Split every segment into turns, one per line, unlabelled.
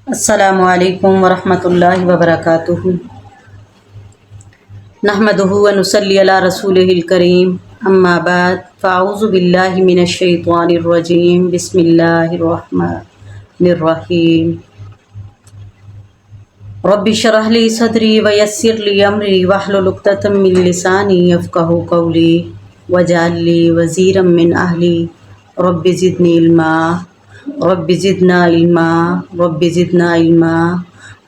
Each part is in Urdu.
السلام علیکم ورحمۃ اللہ وبرکاتہ۔ نحمدہ ونصلی علی رسولہ الکریم، اما بعد فاعوذ باللہ من الشیطان الرجیم، بسم اللہ الرحمن الرحیم۔ رب اشرح لی صدری ویسر لی امری واحلل عقدۃ من لسانی یفقہوا قولی واجعل لی وزیرا من اہلی رب زدنی علما رب زدنا علما رب زدنا علما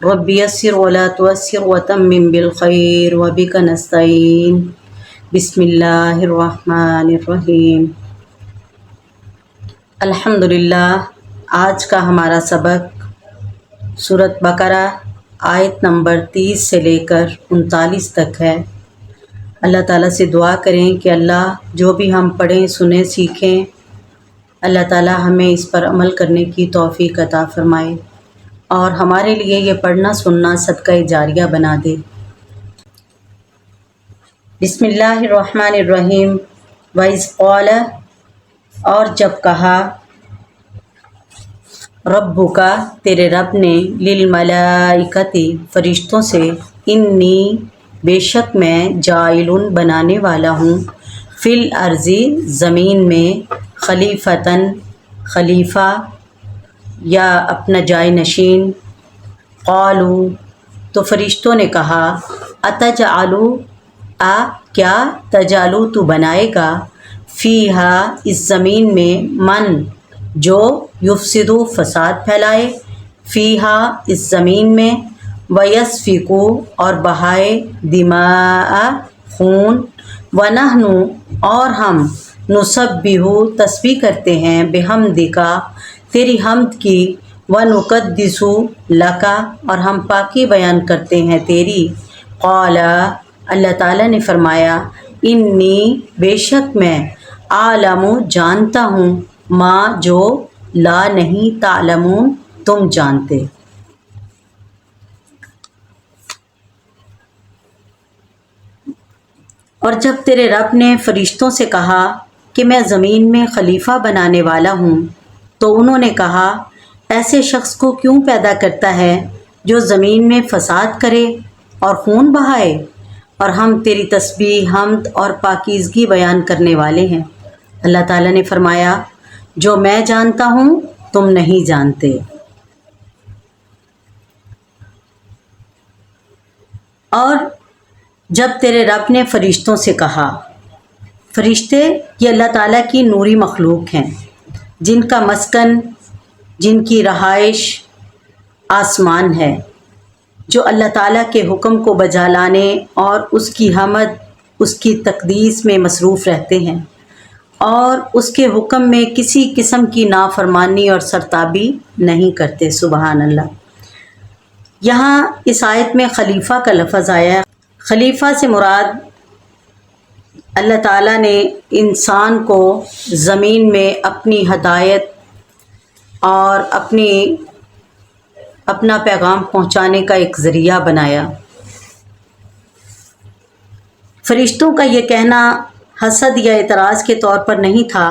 رب یسر ولا تعسر وتمم بالخیر وبک نستعین۔ بسم اللہ الرحمن الرحیم۔ الحمدللہ، آج کا ہمارا سبق سورۃ بقرہ آیت نمبر 30 سے لے کر 39 تک ہے۔ اللہ تعالیٰ سے دعا کریں کہ اللہ جو بھی ہم پڑھیں سنیں سیکھیں، اللہ تعالیٰ ہمیں اس پر عمل کرنے کی توفیق عطا فرمائے اور ہمارے لیے یہ پڑھنا سننا صدقہ جاریہ بنا دے۔ بسم اللہ الرحمن الرحیم۔ وَإِذْ قَالَ، اور جب کہا، ربک، تیرے رب نے، للملائکۃ، فرشتوں سے، انی، بے شک میں، جاعل، بنانے والا ہوں، فی الارض، زمین میں، خلیفتاً، خلیفہ یا اپنا جائے نشین۔ قالوا، تو فرشتوں نے کہا، اتجعل، کیا، تجعل تو بنائے گا، فیہا، اس زمین میں، من، جو، یفسد، فساد پھیلائے، فیہا، اس زمین میں، ویسفک، اور بہائے، دماء، خون، ونحن، اور ہم، نسبح، تسبیح کرتے ہیں، بحمدک، تیری حمد کی، ونقدس لک، اور ہم پاکی بیان کرتے ہیں تیری۔ قال، اللہ تعالیٰ نے فرمایا، انی، بے شک میں، اعلم، جانتا ہوں، ما، جو، لا، نہیں، تعلمون، تم جانتے۔ اور جب تیرے رب نے فرشتوں سے کہا کہ میں زمین میں خلیفہ بنانے والا ہوں، تو انہوں نے کہا، ایسے شخص کو کیوں پیدا کرتا ہے جو زمین میں فساد کرے اور خون بہائے؟ اور ہم تیری تسبیح، حمد اور پاکیزگی بیان کرنے والے ہیں۔ اللہ تعالیٰ نے فرمایا، جو میں جانتا ہوں تم نہیں جانتے۔ اور جب تیرے رب نے فرشتوں سے کہا، فرشتے یہ اللہ تعالیٰ کی نوری مخلوق ہیں، جن کا مسکن، جن کی رہائش آسمان ہے، جو اللہ تعالیٰ کے حکم کو بجا لانے اور اس کی حمد، اس کی تقدیس میں مصروف رہتے ہیں اور اس کے حکم میں کسی قسم کی نافرمانی اور سرتابی نہیں کرتے۔ سبحان اللہ۔ یہاں اس آیت میں خلیفہ کا لفظ آیا ہے۔ خلیفہ سے مراد اللہ تعالیٰ نے انسان کو زمین میں اپنی ہدایت اور اپنا پیغام پہنچانے کا ایک ذریعہ بنایا۔ فرشتوں کا یہ کہنا حسد یا اعتراض کے طور پر نہیں تھا،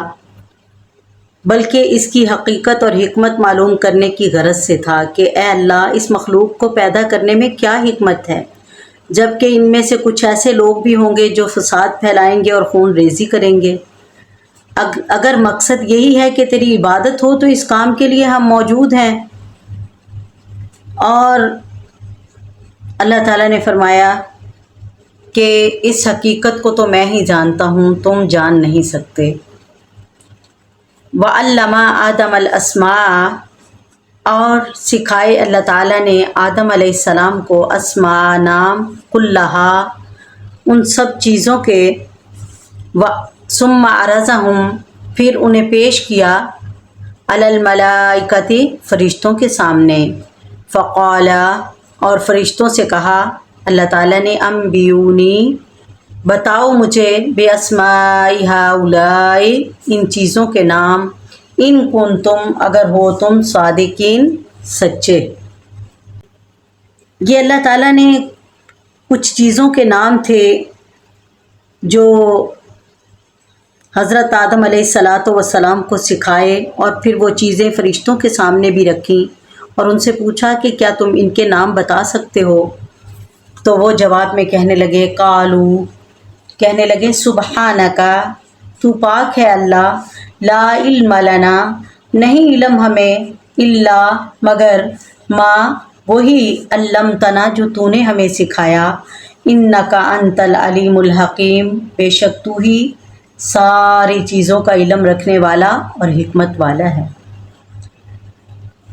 بلکہ اس کی حقیقت اور حکمت معلوم کرنے کی غرض سے تھا کہ اے اللہ، اس مخلوق کو پیدا کرنے میں کیا حکمت ہے، جبکہ ان میں سے کچھ ایسے لوگ بھی ہوں گے جو فساد پھیلائیں گے اور خون ریزی کریں گے۔ اگر مقصد یہی ہے کہ تیری عبادت ہو تو اس کام کے لیے ہم موجود ہیں۔ اور اللہ تعالیٰ نے فرمایا کہ اس حقیقت کو تو میں ہی جانتا ہوں، تم جان نہیں سکتے۔ وَعَلَّمَ آدَمَ الْأَسْمَاءَ، اور سکھائے اللہ تعالیٰ نے آدم علیہ السلام کو اسماء، نام، کلہا، ان سب چیزوں کے، ثم عرضہم، پھر انہیں پیش کیا، علی الملائکۃ، فرشتوں کے سامنے، فقال، اور فرشتوں سے کہا اللہ تعالیٰ نے، انبئونی، بتاؤ مجھے، باسماء ہؤلاء، ان چیزوں کے نام، ان کنتم، اگر ہو تم، صادقین، سچے۔ یہ اللہ تعالیٰ نے کچھ چیزوں کے نام تھے جو حضرت آدم علیہ السلام کو سکھائے اور پھر وہ چیزیں فرشتوں کے سامنے بھی رکھیں اور ان سے پوچھا کہ کیا تم ان کے نام بتا سکتے ہو؟ تو وہ جواب میں کہنے لگے قالو، کہنے لگے سبحانکا، تو پاک ہے اللہ، لا علم لنا، نہیں علم ہمیں، الا مگر، ما وہی، علمتنا جو تو نے ہمیں سکھایا، انکا انت العلیم الحکیم، بے شک تو ہی ساری چیزوں کا علم رکھنے والا اور حکمت والا ہے۔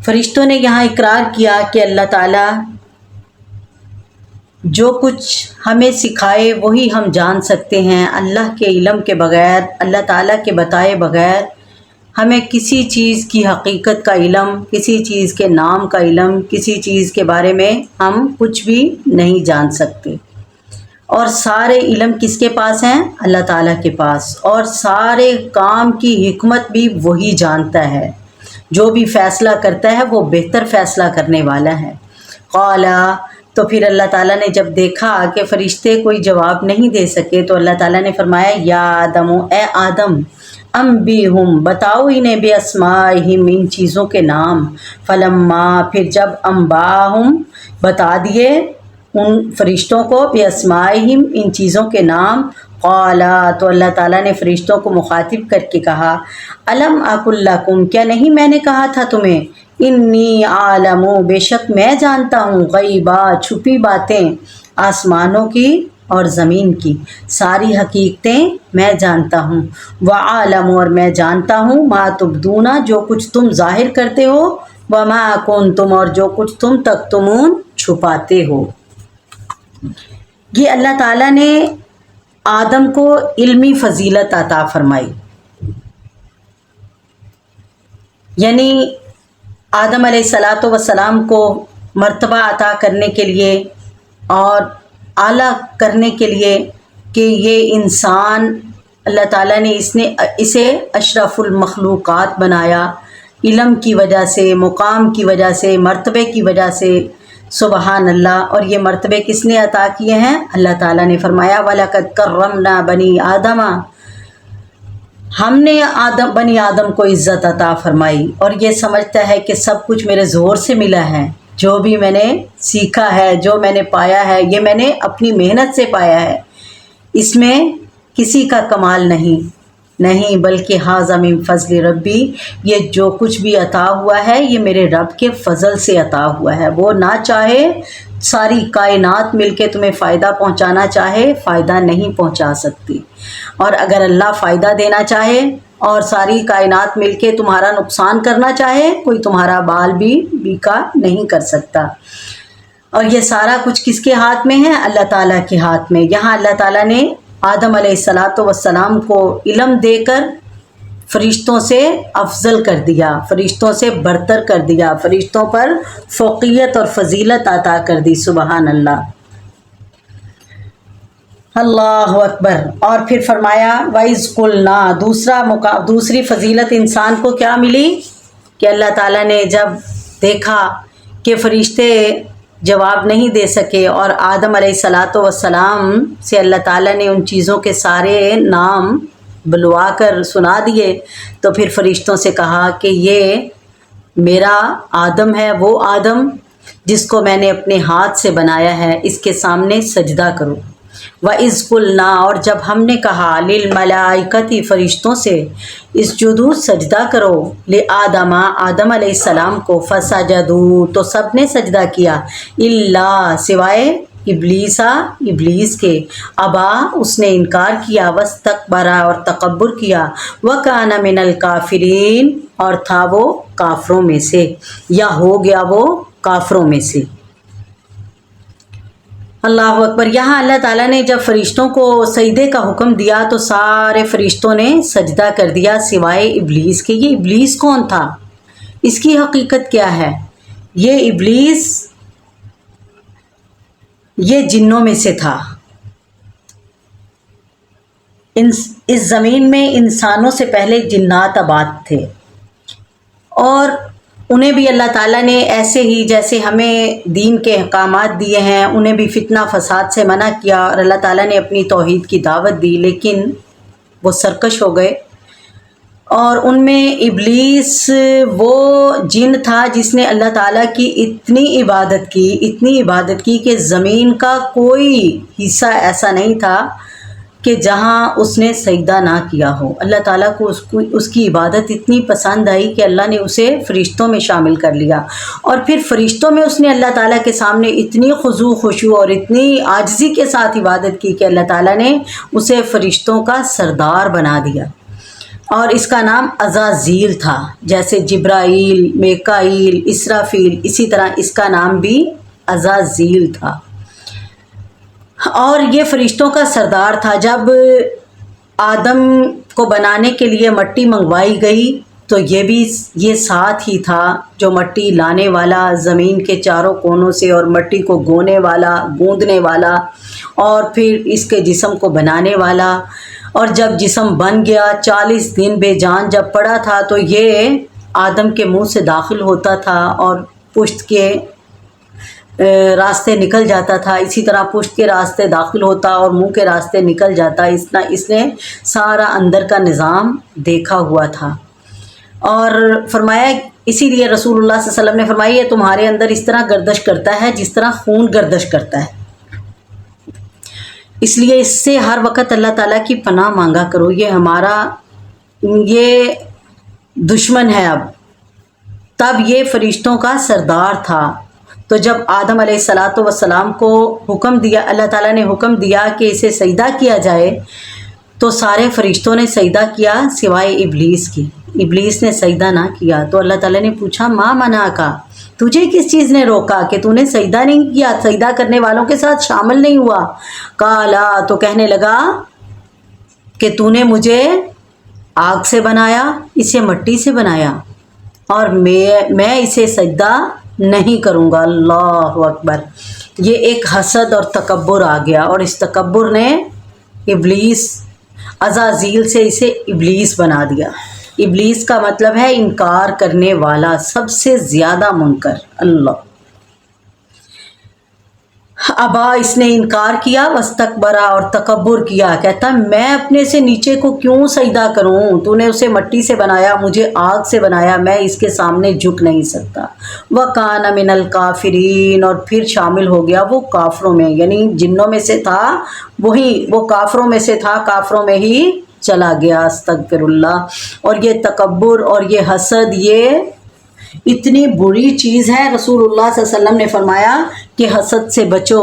فرشتوں نے یہاں اقرار کیا کہ اللہ تعالیٰ جو کچھ ہمیں سکھائے وہی ہم جان سکتے ہیں، اللہ کے علم کے بغیر، اللہ تعالیٰ کے بتائے بغیر ہمیں کسی چیز کی حقیقت کا علم، کسی چیز کے نام کا علم، کسی چیز کے بارے میں ہم کچھ بھی نہیں جان سکتے۔ اور سارے علم کس کے پاس ہیں؟ اللہ تعالیٰ کے پاس، اور سارے کام کی حکمت بھی وہی جانتا ہے، جو بھی فیصلہ کرتا ہے وہ بہتر فیصلہ کرنے والا ہے۔ قالا، تو پھر اللہ تعالیٰ نے جب دیکھا کہ فرشتے کوئی جواب نہیں دے سکے تو اللہ تعالیٰ نے فرمایا یا آدم، اے آدم، انبئہم، بتاؤ انہیں باسمائہم، ان چیزوں کے نام، فلما، پھر جب انباہم، بتا دیے ان فرشتوں کو، باسمائہم، ان چیزوں کے نام، قالا، تو اللہ تعالیٰ نے فرشتوں کو مخاطب کر کے کہا الم اقل لکم، کیا نہیں میں نے کہا تھا تمہیں، انی عالم، بے شک میں جانتا ہوں، غیبا، چھپی باتیں، آسمانوں کی اور زمین کی ساری حقیقتیں میں جانتا ہوں، وعالم، اور میں جانتا ہوں، ما تبدون، جو کچھ تم ظاہر کرتے ہو، وما کنتم، اور جو کچھ تم تکتمون، چھپاتے ہو۔ یہ اللہ تعالیٰ نے آدم کو علمی فضیلت عطا فرمائی، یعنی آدم علیہ السلام کو مرتبہ عطا کرنے کے لیے اور اعلیٰ کرنے کے لیے کہ یہ انسان، اللہ تعالیٰ نے اسے اشرف المخلوقات بنایا، علم کی وجہ سے، مقام کی وجہ سے، مرتبے کی وجہ سے، سبحان اللہ۔ اور یہ مرتبے کس نے عطا کیے ہیں؟ اللہ تعالیٰ نے فرمایا وَلَقَدْ كَرَّمْنَا بَنِي آدَمَ، ہم نے بنی آدم کو عزت عطا فرمائی، اور یہ سمجھتا ہے کہ سب کچھ میرے زور سے ملا ہے، جو بھی میں نے سیکھا ہے، جو میں نے پایا ہے، یہ میں نے اپنی محنت سے پایا ہے، اس میں کسی کا کمال نہیں بلکہ ھذا من فضل ربی، یہ جو کچھ بھی عطا ہوا ہے یہ میرے رب کے فضل سے عطا ہوا ہے۔ وہ نہ چاہے ساری کائنات مل کے تمہیں فائدہ پہنچانا چاہے، فائدہ نہیں پہنچا سکتی، اور اگر اللہ فائدہ دینا چاہے اور ساری کائنات مل کے تمہارا نقصان کرنا چاہے، کوئی تمہارا بال بھی بیکا نہیں کر سکتا۔ اور یہ سارا کچھ کس کے ہاتھ میں ہے؟ اللہ تعالیٰ کے ہاتھ میں۔ یہاں اللہ تعالیٰ نے آدم علیہ السلام کو علم دے کر فرشتوں سے افضل کر دیا، فرشتوں سے برتر کر دیا، فرشتوں پر فوقیت اور فضیلت عطا کر دی، سبحان اللہ، اللہ اکبر۔ اور پھر فرمایا وَإِذْ قُلْنَا، دوسری فضیلت انسان کو کیا ملی کہ اللہ تعالیٰ نے جب دیکھا کہ فرشتے جواب نہیں دے سکے اور آدم علیہ السلام سے اللہ تعالیٰ نے ان چیزوں کے سارے نام بلوا کر سنا دیے، تو پھر فرشتوں سے کہا کہ یہ میرا آدم ہے، وہ آدم جس کو میں نے اپنے ہاتھ سے بنایا ہے، اس کے سامنے سجدہ کرو۔ وَإِذْ قُلْنَا، اور جب ہم نے کہا، لِلْمَلَائِكَةِ، فرشتوں سے، اسجدوا، سجدہ کرو، لِآدَمَ، آدم علیہ السلام کو، فَسَجَدُوا، تو سب نے سجدہ کیا، إِلَّا، سوائے ابلیس کے، ابا، اس نے انکار کیا، وَاسْتَكْبَرَ، اور تکبر کیا، وَكَانَ مِنَ الْكَافِرِينَ، اور تھا وہ کافروں میں سے، یا ہو گیا وہ کافروں میں سے۔ اللہ اکبر۔ یہاں اللہ تعالیٰ نے جب فرشتوں کو سجدے کا حکم دیا تو سارے فرشتوں نے سجدہ کر دیا سوائے ابلیس کے۔ یہ ابلیس کون تھا؟ اس کی حقیقت کیا ہے؟ یہ ابلیس یہ جنوں میں سے تھا۔ اس زمین میں انسانوں سے پہلے جنات آباد تھے، اور انہیں بھی اللہ تعالیٰ نے ایسے ہی جیسے ہمیں دین کے احکامات دیے ہیں، انہیں بھی فتنہ فساد سے منع کیا، اور اللہ تعالیٰ نے اپنی توحید کی دعوت دی، لیکن وہ سرکش ہو گئے، اور ان میں ابلیس وہ جن تھا جس نے اللہ تعالیٰ کی اتنی عبادت کی کہ زمین کا کوئی حصہ ایسا نہیں تھا کہ جہاں اس نے سجدہ نہ کیا ہو۔ اللہ تعالیٰ کو اس کی عبادت اتنی پسند آئی کہ اللہ نے اسے فرشتوں میں شامل کر لیا، اور پھر فرشتوں میں اس نے اللہ تعالیٰ کے سامنے اتنی خضوع خشوع اور اتنی عاجزی کے ساتھ عبادت کی کہ اللہ تعالیٰ نے اسے فرشتوں کا سردار بنا دیا، اور اس کا نام عزازیل تھا، جیسے جبرائیل، میکائیل، اسرافیل، اسی طرح اس کا نام بھی عزازیل تھا، اور یہ فرشتوں کا سردار تھا۔ جب آدم کو بنانے کے لیے مٹی منگوائی گئی تو یہ ساتھ ہی تھا، جو مٹی لانے والا زمین کے چاروں کونوں سے، اور مٹی کو گوندنے والا، اور پھر اس کے جسم کو بنانے والا۔ اور جب جسم بن گیا، 40 دن بے جان جب پڑا تھا، تو یہ آدم کے منہ سے داخل ہوتا تھا اور پشت کے راستے نکل جاتا تھا، اسی طرح پشت کے راستے داخل ہوتا اور منہ کے راستے نکل جاتا۔ اس نے سارا اندر کا نظام دیکھا ہوا تھا، اور فرمایا، اسی لیے رسول اللہ صلی اللہ علیہ وسلم نے فرمایا، یہ تمہارے اندر اس طرح گردش کرتا ہے جس طرح خون گردش کرتا ہے، اس لیے اس سے ہر وقت اللہ تعالیٰ کی پناہ مانگا کرو۔ یہ دشمن ہے۔ تب یہ فرشتوں کا سردار تھا، تو جب آدم علیہ السلام کو حکم دیا، اللہ تعالیٰ نے حکم دیا کہ اسے سجدہ کیا جائے، تو سارے فرشتوں نے سجدہ کیا سوائے ابلیس کی۔ ابلیس نے سجدہ نہ کیا، تو اللہ تعالیٰ نے پوچھا، ما منع کا، تجھے کس چیز نے روکا کہ تو نے سجدہ نہیں کیا، سجدہ کرنے والوں کے ساتھ شامل نہیں ہوا؟ قالا، تو کہنے لگا کہ تو نے مجھے آگ سے بنایا، اسے مٹی سے بنایا، اور میں اسے سجدہ نہیں کروں گا۔ اللہ اکبر! یہ ایک حسد اور تکبر آ گیا، اور اس تکبر نے عزازیل سے اسے ابلیس بنا دیا۔ ابلیس کا مطلب ہے انکار کرنے والا، سب سے زیادہ منکر۔ اللہ! ابا، اس نے انکار کیا، واستکبرا، اور تکبر کیا، کہتا میں اپنے سے نیچے کو کیوں سجدہ کروں؟ تو نے اسے مٹی سے بنایا، مجھے آگ سے بنایا، میں اس کے سامنے جھک نہیں سکتا۔ وَكَانَ مِنَ الْكَافِرِينَ، اور پھر شامل ہو گیا وہ کافروں میں، یعنی جنوں میں سے تھا وہ کافروں میں سے تھا، کافروں میں ہی چلا گیا۔ استغفر اللہ! اور یہ تکبر اور یہ حسد، یہ اتنی بری چیز ہے۔ رسول اللہ صلی اللہ علیہ وسلم نے فرمایا کہ حسد سے بچو،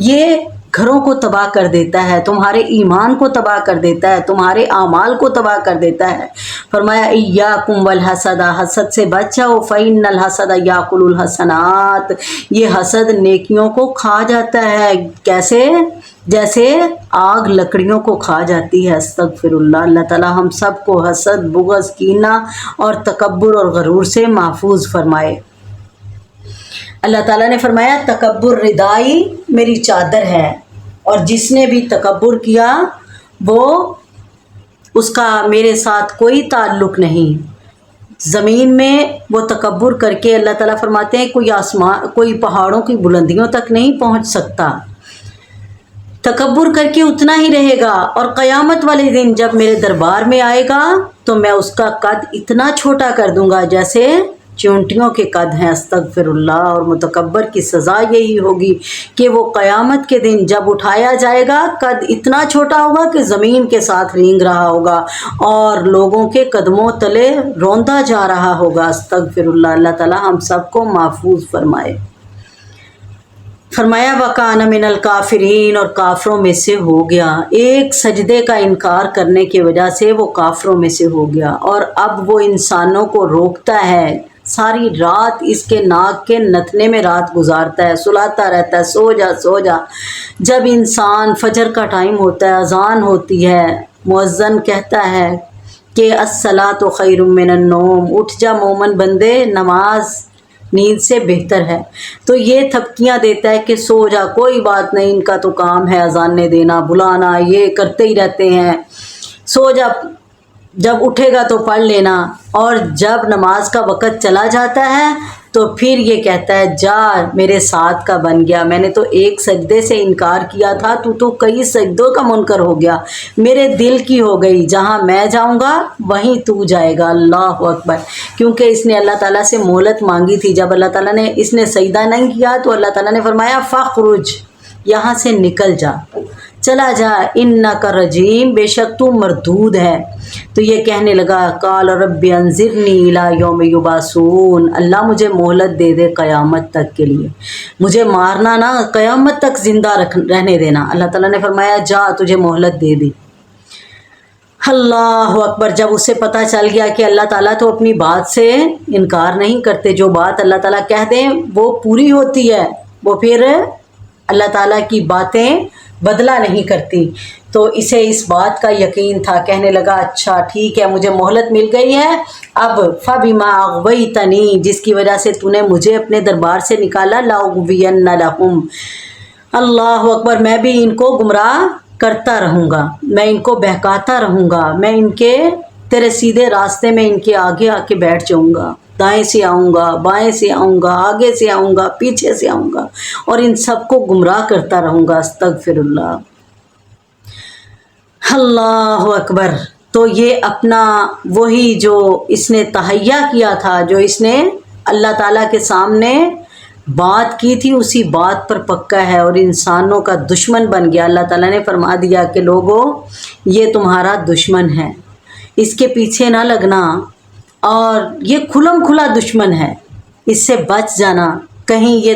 یہ گھروں کو تباہ کر دیتا ہے، تمہارے ایمان کو تباہ کر دیتا ہے، تمہارے اعمال کو تباہ کر دیتا ہے۔ فرمایا ایاکم والحسد، حسد سے بچ جاؤ، فإن الحسد یاکل الحسنات، یہ حسد نیکیوں کو کھا جاتا ہے۔ کیسے؟ جیسے آگ لکڑیوں کو کھا جاتی ہے۔ استغفر اللہ! اللہ تعالیٰ ہم سب کو حسد، بغض، کینہ اور تکبر اور غرور سے محفوظ فرمائے۔ اللہ تعالیٰ نے فرمایا، تکبر ردائی، میری چادر ہے، اور جس نے بھی تکبر کیا اس کا میرے ساتھ کوئی تعلق نہیں۔ زمین میں وہ تکبر کر کے، اللہ تعالیٰ فرماتے ہیں، کوئی پہاڑوں کی بلندیوں تک نہیں پہنچ سکتا، تکبر کر کے اتنا ہی رہے گا، اور قیامت والے دن جب میرے دربار میں آئے گا تو میں اس کا قد اتنا چھوٹا کر دوں گا جیسے چونٹیوں کے قد ہیں۔ استغفر اللہ! اور متکبر کی سزا یہی ہوگی کہ وہ قیامت کے دن جب اٹھایا جائے گا، قد اتنا چھوٹا ہوگا کہ زمین کے ساتھ رینگ رہا ہوگا، اور لوگوں کے قدموں تلے روندا جا رہا ہوگا۔ استغفر اللہ! اللہ تعالیٰ ہم سب کو محفوظ فرمائے۔ فرمایا، وَكَانَ مِنَ الْكَافِرِينَ، اور کافروں میں سے ہو گیا۔ ایک سجدے کا انکار کرنے کی وجہ سے وہ کافروں میں سے ہو گیا، اور اب وہ انسانوں کو روکتا ہے، ساری رات اس کے ناک کے نتنے میں رات گزارتا ہے، سلاتا رہتا ہے، سو جا سو جا۔ جب انسان فجر کا ٹائم ہوتا ہے، اذان ہوتی ہے، مؤذن کہتا ہے کہ الصلاۃ خیر من النوم، اٹھ جا مومن بندے، نماز نیند سے بہتر ہے، تو یہ تھپکیاں دیتا ہے کہ سو جا، کوئی بات نہیں، ان کا تو کام ہے اذانیں دینا، بلانا، یہ کرتے ہی رہتے ہیں، سو جا، جب اٹھے گا تو پڑھ لینا۔ اور جب نماز کا وقت چلا جاتا ہے تو تو پھر یہ کہتا ہے جا میرے ساتھ کا بن گیا، میں نے تو ایک سجدے سے انکار کیا تھا، تو کئی سجدوں کا منکر ہو گیا، میرے دل کی ہو گئی، جہاں میں جاؤں گا وہیں تو جائے گا۔ اللہ اکبر۔ کیونکہ اس نے اللہ تعالیٰ سے مہلت مانگی تھی، جب اللہ تعالیٰ نے اس نے سجدہ نہیں کیا تو اللہ تعالیٰ نے فرمایا فخرج، یہاں سے نکل جا، چلا جا، انک رجیم، بے شک تو مردود ہے۔ تو یہ کہنے لگا قال رب انظرنی الی یوم یبعثون، اللہ مجھے مہلت دے دے قیامت تک کے لیے، مجھے مارنا نہ، قیامت تک زندہ رہنے دینا۔ اللہ تعالیٰ نے فرمایا جا، تجھے مہلت دے دی۔ اللہ اکبر۔ جب اسے پتہ چل گیا کہ اللہ تعالیٰ تو اپنی بات سے انکار نہیں کرتے، جو بات اللہ تعالیٰ کہہ دیں وہ پوری ہوتی ہے، وہ پھر اللہ تعالیٰ کی باتیں بدلہ نہیں کرتی، تو اسے اس بات کا یقین تھا۔ کہنے لگا اچھا ٹھیک ہے، مجھے مہلت مل گئی ہے، اب فَبِمَا أَغْوَيْتَنِي، جس کی وجہ سے تو نے مجھے اپنے دربار سے نکالا، لَأُغْوِيَنَّ لَهُمْ، اللہ اکبر، میں بھی ان کو گمراہ کرتا رہوں گا، میں ان کو بہکاتا رہوں گا، میں ان کے تیرے سیدھے راستے میں ان کے آگے آ کے بیٹھ جاؤں گا، دائیں سے آؤں گا، بائیں سے آؤں گا، آگے سے آؤں گا، پیچھے سے آؤں گا، اور ان سب کو گمراہ کرتا رہوں گا۔ استغفر اللہ، اللہ اکبر۔ تو یہ اپنا وہی جو اس نے تہیہ کیا تھا، جو اس نے اللہ تعالیٰ کے سامنے بات کی تھی، اسی بات پر پکا ہے اور انسانوں کا دشمن بن گیا۔ اللہ تعالیٰ نے فرما دیا کہ لوگوں یہ تمہارا دشمن ہے، اس کے پیچھے نہ لگنا، اور یہ کھلم کھلا دشمن ہے، اس سے بچ جانا، کہیں یہ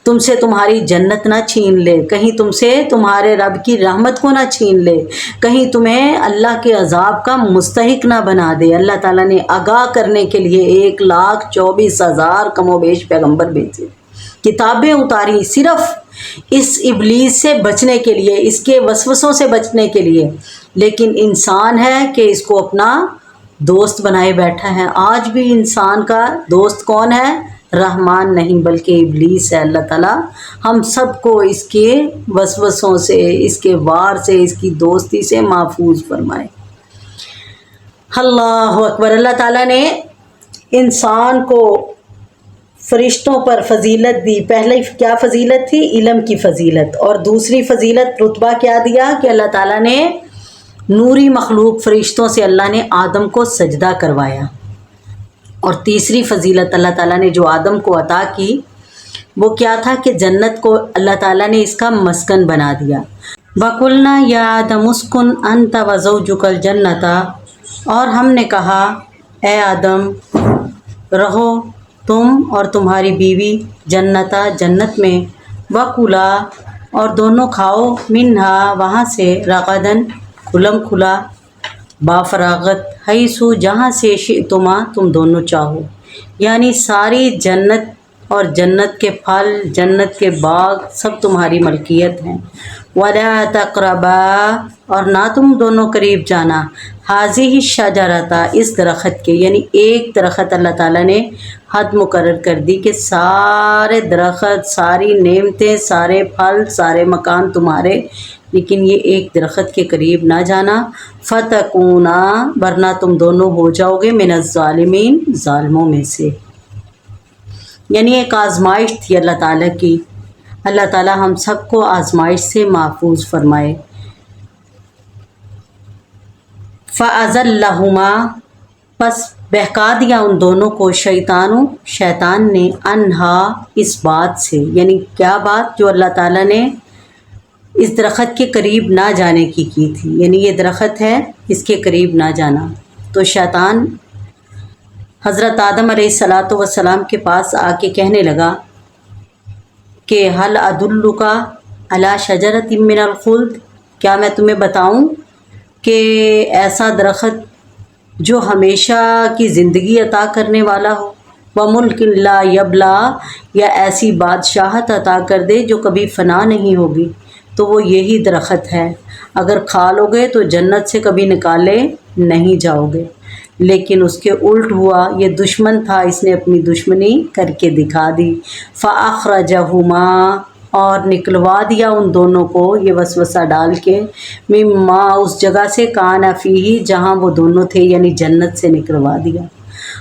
تم سے تمہاری جنت نہ چھین لے، کہیں تم سے تمہارے رب کی رحمت کو نہ چھین لے، کہیں تمہیں اللہ کے عذاب کا مستحق نہ بنا دے۔ اللہ تعالیٰ نے آگاہ کرنے کے لیے 1,24,000 کم و بیش پیغمبر بھیجے، کتابیں اتاری، صرف اس ابلیس سے بچنے کے لیے، اس کے وسوسوں سے بچنے کے لیے، لیکن انسان ہے کہ اس کو اپنا دوست بنائے بیٹھا ہے۔ آج بھی انسان کا دوست کون ہے؟ رحمان نہیں بلکہ ابلیس ہے۔ اللہ تعالیٰ ہم سب کو اس کے وسوسوں سے، اس کے وار سے، اس کی دوستی سے محفوظ فرمائے۔ اللہ اکبر۔ اللہ تعالیٰ نے انسان کو فرشتوں پر فضیلت دی۔ پہلے کیا فضیلت تھی؟ علم کی فضیلت، اور دوسری فضیلت رتبہ کیا دیا کہ اللہ تعالیٰ نے نوری مخلوق فرشتوں سے اللہ نے آدم کو سجدہ کروایا، اور تیسری فضیلت اللہ تعالیٰ نے جو آدم کو عطا کی وہ کیا تھا کہ جنت کو اللہ تعالیٰ نے اس کا مسکن بنا دیا۔ وَقُلْنَا يَا آدَمُ اسْكُنْ أَنْتَ وَزَوْجُكَ الْجَنَّةَ، اور ہم نے کہا اے آدم رہو تم اور تمہاری بیوی جنتا، جنت میں، وَكُلَا، اور دونوں کھاؤ، مِنْهَا، وہاں سے، رَغَدًا، کھلم کھلا، بافراغت، حیثو، جہاں سے، شئتما، تم دونوں چاہو، یعنی ساری جنت اور جنت کے پھل، جنت کے باغ سب تمہاری ملکیت ہیں۔ وَلَا تَقْرَبَا، اور نہ تم دونوں قریب جانا، هَذِهِ الشَّجَرَةَ، اس درخت کے، یعنی ایک درخت اللہ تعالیٰ نے حد مقرر کر دی کہ سارے درخت، ساری نعمتیں، سارے پھل، سارے مکان تمہارے، لیکن یہ ایک درخت کے قریب نہ جانا، فَتَكُونَا، ورنہ تم دونوں ہو جاؤ گے، مِنَ الظَّالِمِينَ، ظالموں میں سے۔ یعنی ایک آزمائش تھی اللہ تعالیٰ کی۔ اللہ تعالیٰ ہم سب کو آزمائش سے محفوظ فرمائے۔ فَأَزَلَّهُمَا، پس بہکا دیا ان دونوں کو، شیطان نے، انہا، اس بات سے، یعنی کیا بات؟ جو اللہ تعالیٰ نے اس درخت کے قریب نہ جانے کی تھی، یعنی یہ درخت ہے اس کے قریب نہ جانا۔ تو شیطان حضرت آدم علیہ السلام کے پاس آ کے کہنے لگا کہ هل ادلک علی شجرۃ من الخلد، کیا میں تمہیں بتاؤں کہ ایسا درخت جو ہمیشہ کی زندگی عطا کرنے والا ہو، وملک لا یبلا، یا ایسی بادشاہت عطا کر دے جو کبھی فنا نہیں ہوگی، تو وہ یہی درخت ہے، اگر کھا لو گے تو جنت سے کبھی نکالے نہیں جاؤ گے۔ لیکن اس کے الٹ ہوا، یہ دشمن تھا، اس نے اپنی دشمنی کر کے دکھا دی۔ فَأَخْرَجَهُمَا، اور نکلوا دیا ان دونوں کو یہ وسوسہ ڈال کے، مما، اس جگہ سے، کان فیہ، جہاں وہ دونوں تھے، یعنی جنت سے نکلوا دیا۔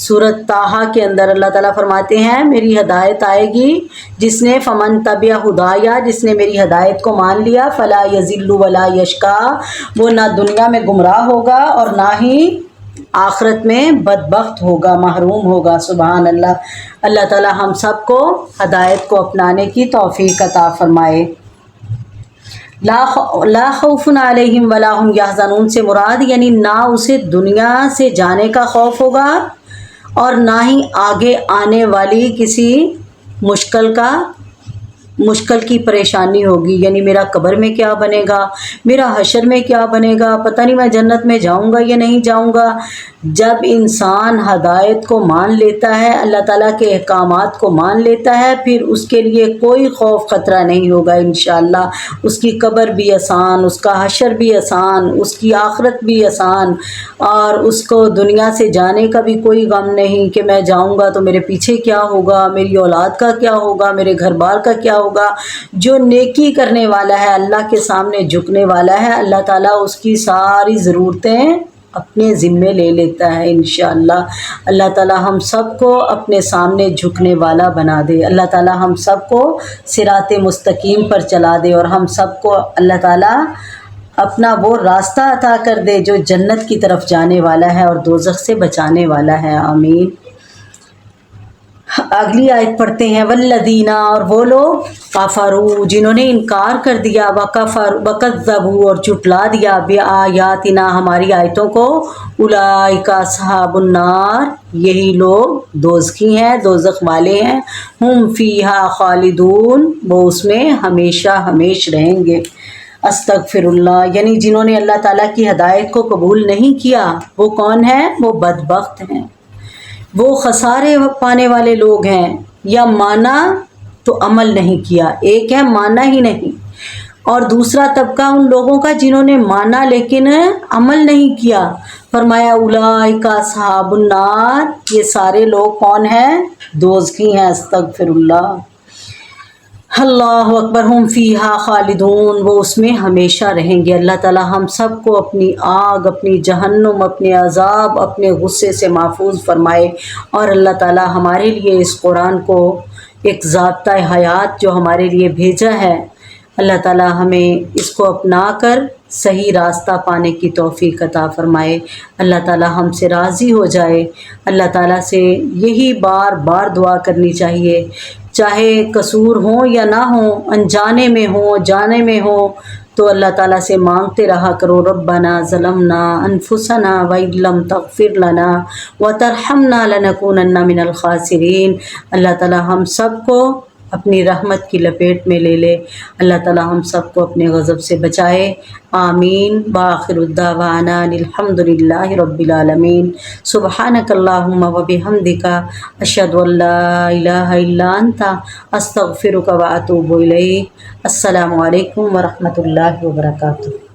سورۃ طٰہٰ کے اندر اللہ تعالیٰ فرماتے ہیں میری ہدایت آئے گی جس نے فمن تبع ہدایا، جس نے میری ہدایت کو مان لیا، فلا یضل ولا یشقی، وہ نہ دنیا میں گمراہ ہوگا اور نہ ہی آخرت میں بدبخت ہوگا، محروم ہوگا۔ سبحان اللہ۔ اللہ تعالیٰ ہم سب کو ہدایت کو اپنانے کی توفیق عطا فرمائے۔ لا خوف علیہم ولا هم یحزنون سے مراد یعنی نہ اسے دنیا سے جانے کا خوف ہوگا اور نہ ہی آگے آنے والی کسی مشکل کی پریشانی ہوگی، یعنی میرا قبر میں کیا بنے گا، میرا حشر میں کیا بنے گا، پتہ نہیں میں جنت میں جاؤں گا یا نہیں جاؤں گا۔ جب انسان ہدایت کو مان لیتا ہے، اللہ تعالیٰ کے احکامات کو مان لیتا ہے، پھر اس کے لیے کوئی خوف خطرہ نہیں ہوگا انشاءاللہ۔ اس کی قبر بھی آسان، اس کا حشر بھی آسان، اس کی آخرت بھی آسان، اور اس کو دنیا سے جانے کا بھی کوئی غم نہیں کہ میں جاؤں گا تو میرے پیچھے کیا ہوگا، میری اولاد کا کیا ہوگا، میرے گھر بار کا کیا ہوگا۔ جو نیکی کرنے والا ہے، اللہ کے سامنے جھکنے والا ہے، اللہ تعالیٰ اس کی ساری ضرورتیں اپنے ذمے لے لیتا ہے انشاءاللہ۔ اللہ تعالیٰ ہم سب کو اپنے سامنے جھکنے والا بنا دے، اللہ تعالیٰ ہم سب کو صراط مستقیم پر چلا دے، اور ہم سب کو اللہ تعالیٰ اپنا وہ راستہ عطا کر دے جو جنت کی طرف جانے والا ہے اور دوزخ سے بچانے والا ہے، آمین۔ اگلی آیت پڑھتے ہیں۔ والذین، اور وہ لوگ کفروا جنہوں نے انکار کر دیا، وکذبوا اور جھٹلا دیا، بآیاتنا ہماری آیتوں کو، اولئک اصحاب النار یہی لوگ دوزخی ہیں، دوزخ والے ہیں، ہم فیہا خالدون وہ اس میں ہمیشہ ہمیش رہیں گے۔ استغفر اللہ یعنی جنہوں نے اللہ تعالیٰ کی ہدایت کو قبول نہیں کیا وہ کون ہیں؟ وہ بدبخت ہیں، وہ خسارے پانے والے لوگ ہیں، یا مانا تو عمل نہیں کیا۔ ایک ہے مانا ہی نہیں، اور دوسرا طبقہ ان لوگوں کا جنہوں نے مانا لیکن عمل نہیں کیا۔ فرمایا اولئک اصحاب النار یہ سارے لوگ کون ہیں؟ دوزخی ہیں۔ استغفر اللہ، اللہ اکبر۔ ہم فیہا خالدون وہ اس میں ہمیشہ رہیں گے۔ اللہ تعالیٰ ہم سب کو اپنی آگ، اپنی جہنم، اپنے عذاب، اپنے غصے سے محفوظ فرمائے، اور اللہ تعالیٰ ہمارے لیے اس قرآن کو ایک ضابطہ حیات جو ہمارے لیے بھیجا ہے، اللہ تعالیٰ ہمیں اس کو اپنا کر صحیح راستہ پانے کی توفیق عطا فرمائے۔ اللہ تعالیٰ ہم سے راضی ہو جائے۔ اللہ تعالیٰ سے یہی بار بار دعا کرنی چاہیے، چاہے قصور ہوں یا نہ ہوں، انجانے میں ہوں جانے میں ہوں، تو اللہ تعالیٰ سے مانگتے رہا کرو، ربنا ظلمنا انفسنا وان لم تغفر لنا وترحمنا لنکونن من الخاسرین۔ اللہ تعالیٰ ہم سب کو اپنی رحمت کی لپیٹ میں لے لے، اللہ تعالیٰ ہم سب کو اپنے غضب سے بچائے، آمین۔ وآخر الدعوانا الحمد للہ رب العالمین۔ سبحانک اللہم وبحمدک، اشہد ان لا الہ الا انت، استغفرک واتوب الیک۔ السلام علیکم ورحمۃ اللہ وبرکاتہ۔